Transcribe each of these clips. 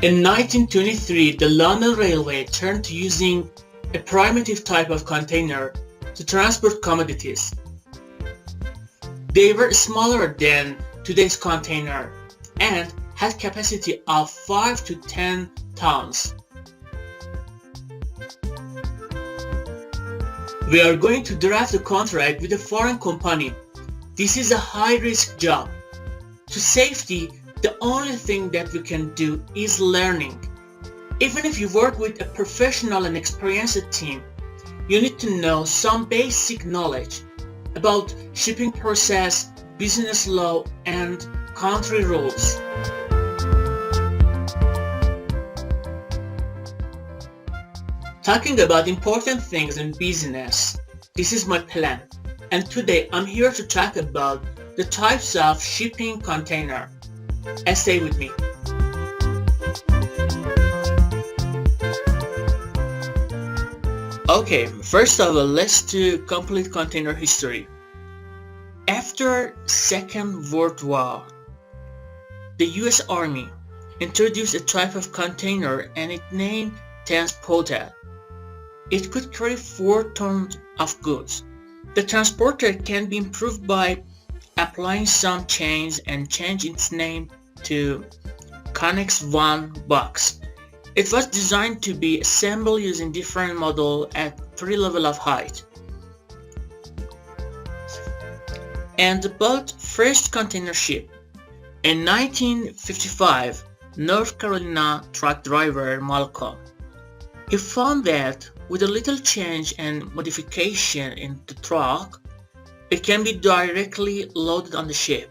In 1923, the London Railway turned to using a primitive type of container to transport commodities. They were smaller than today's container and had capacity of 5 to 10 tons. We are going to draft a contract with a foreign company. This is a high-risk job. To safety, the only thing that we can do is learning. Even if you work with a professional and experienced team, you need to know some basic knowledge about shipping process, business law, and country rules. Talking about important things in business, this is my plan. And today I'm here to talk about the types of shipping container. Stay with me. Okay, first of all, let's do complete container history. After Second World War, the US Army introduced a type of container and it named transporter. It could carry 4 tons of goods. The transporter can be improved by applying some change and change its name to Connex 1 box. It was designed to be assembled using different models at 3 levels of height. And about first container ship. In 1955, North Carolina truck driver Malcolm, he found that with a little change and modification in the truck, it can be directly loaded on the ship.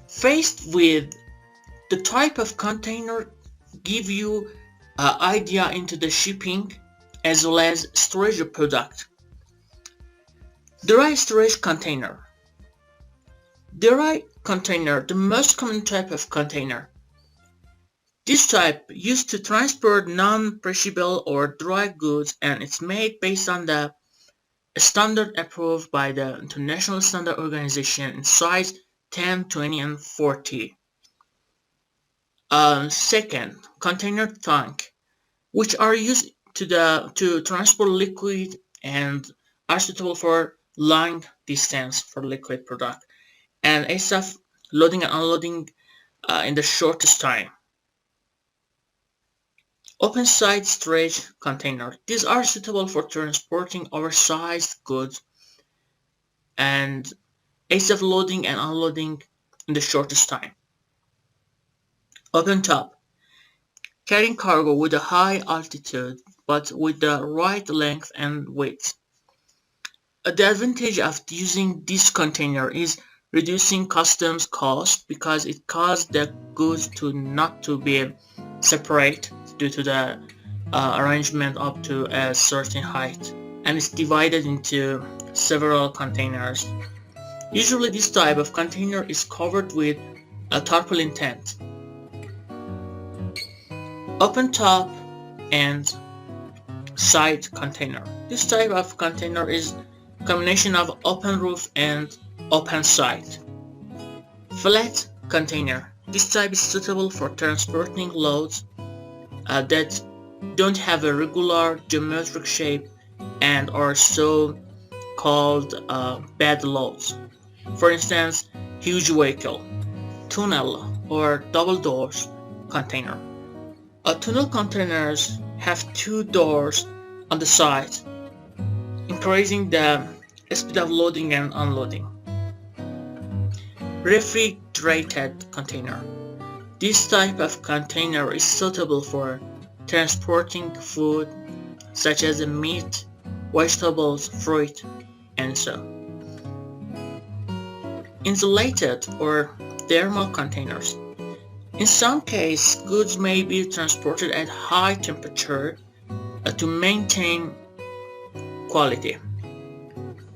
Faced with the type of container give you an idea into the shipping as well as storage of product. Dry storage container. Dry container, the most common type of container. This type used to transport non-perishable or dry goods and it's made based on the standard approved by the International Standard Organization in size 10, 20 and 40. Second, container tank, which are used to transport liquid and are suitable for long distance for liquid product and aids of loading and unloading in the shortest time. Open side storage container. These are suitable for transporting oversized goods and aids of loading and unloading in the shortest time. Open top. Carrying cargo with a high altitude but with the right length and width. The advantage of using this container is reducing customs cost because it causes the goods not to be separate due to the arrangement up to a certain height, and it's divided into several containers. Usually this type of container is covered with a tarpaulin tent. Open top and side container. This type of container is a combination of open roof and open side. Flat container. This type is suitable for transporting loads that don't have a regular geometric shape and are so called bad loads. For instance, huge vehicle, tunnel or double doors container. Tunnel containers have 2 doors on the side, increasing the speed of loading and unloading. Refrigerated container. This type of container is suitable for transporting food such as meat, vegetables, fruit, and so. Insulated or thermal containers. In some cases, goods may be transported at high temperature to maintain quality.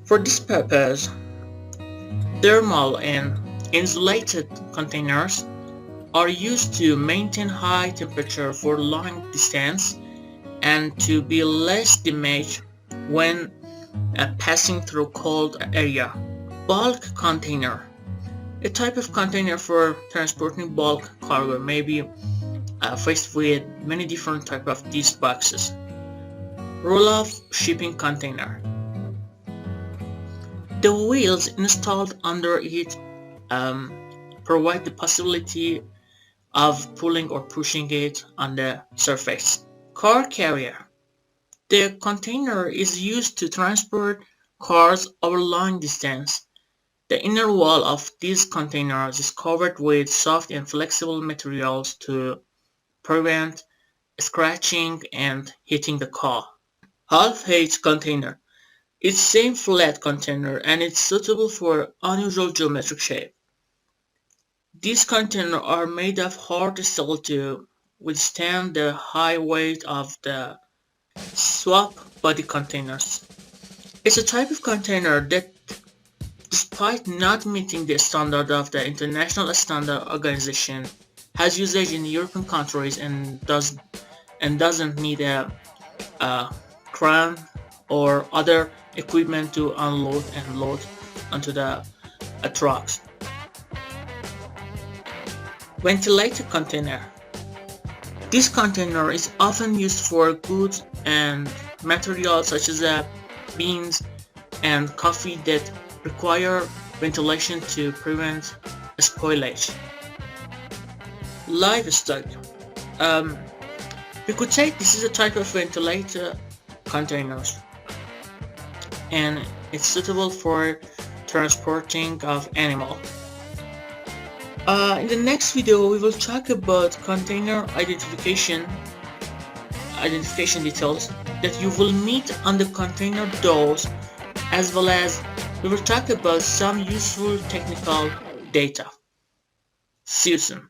For this purpose, thermal and insulated containers are used to maintain high temperature for long distance and to be less damaged when passing through cold area. Bulk container, a type of container for transporting bulk cargo, may be faced with many different types of these boxes. Roll-off shipping container. The wheels installed under it provide the possibility of pulling or pushing it on the surface. Car carrier. The container is used to transport cars over long distance. The inner wall of these containers is covered with soft and flexible materials to prevent scratching and hitting the car. Half-height container. It's same flat container and it's suitable for unusual geometric shape. These containers are made of hard steel to withstand the high weight of the swap body containers. It's a type of container that, despite not meeting the standard of the International Standard Organization, has usage in European countries and doesn't need a crane or other equipment to unload and load onto the trucks. Ventilated container. This container is often used for goods and materials such as beans and coffee that require ventilation to prevent spoilage. Livestock. We could say this is a type of ventilator containers and it's suitable for transporting of animal. In the next video we will talk about container identification details that you will meet on the container doors, as well as we will talk about some useful technical data. See you soon.